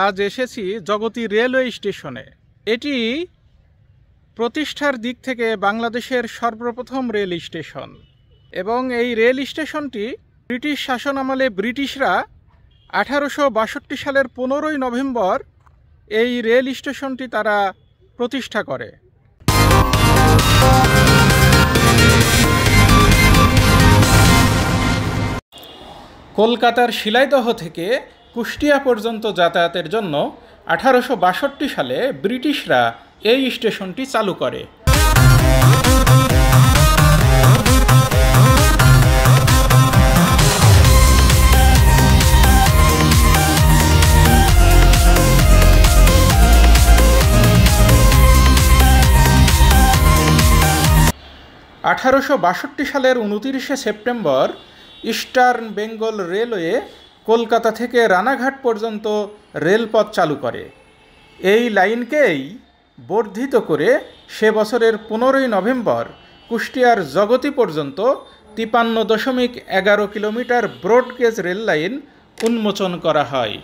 আজ এসেছি জগতী রেলওয়ে স্টেশনে। এটি প্রতিষ্ঠার দিক থেকে বাংলাদেশের সর্বপ্রথম রেল স্টেশন এবং এই রেল স্টেশনটি ব্রিটিশ শাসনামলে ব্রিটিশরা 1862 সালের 15ই নভেম্বর এই রেল স্টেশনটি তারা প্রতিষ্ঠা করে। কলকাতার শিলাইদহ থেকে কুষ্টিয়া পর্যন্ত যাতায়াতের জন্য 1862 সালে ব্রিটিশরা এই স্টেশনটি চালু করে। সালের 29শে September Eastern Bengal Railway Kolkata থেকে রানাঘাট পর্যন্ত রেলপথ চালু করে। এই লাইনকেই বর্ধিত করে সে বছরের 15ই নভেম্বর কুষ্টিয়ার জগতী পর্যন্ত 53.11 কিলোমিটার ব্রডগেজ রেল লাইন উন্মোচন করা হয়।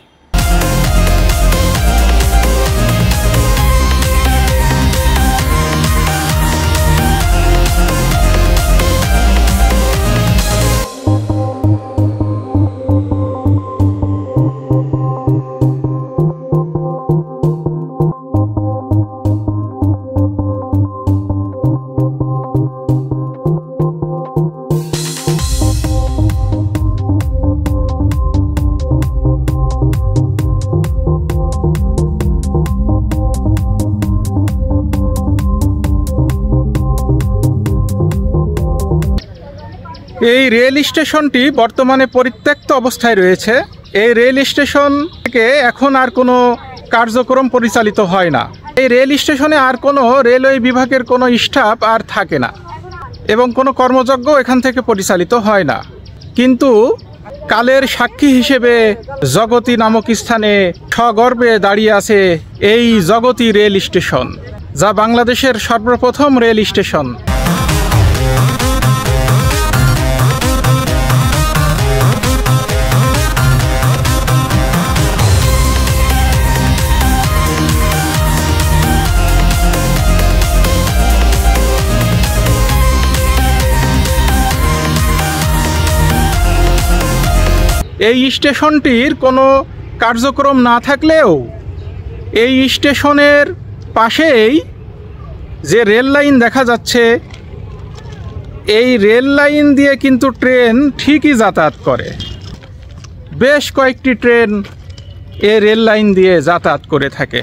এই রেল স্টেশনটি বর্তমানে পরিত্যক্ত অবস্থায় রয়েছে। এই রেল স্টেশন থেকে এখন আর কোনো কার্যক্রম পরিচালিত হয় না। এই রেল স্টেশনে আর কোনো রেলওয়ে বিভাগের কোনো স্টাফ আর থাকে না এবং কোনো কর্মযজ্ঞ এখান থেকে পরিচালিত হয় না। কিন্তু কালের সাক্ষী হিসেবে জগতী নামক স্থানে সগর্বে দাঁড়িয়ে আছে এই জগতী রেল স্টেশন, যা বাংলাদেশের সর্বপ্রথম রেল স্টেশন। এই স্টেশনটির কোনো কার্যক্রম না থাকলেও এই স্টেশনের পাশেই যে রেল লাইন দেখা যাচ্ছে, এই রেল লাইন দিয়ে কিন্তু ট্রেন ঠিকই যাতায়াত করে। বেশ কয়েকটি ট্রেন এই রেল লাইন দিয়ে যাতায়াত করে থাকে।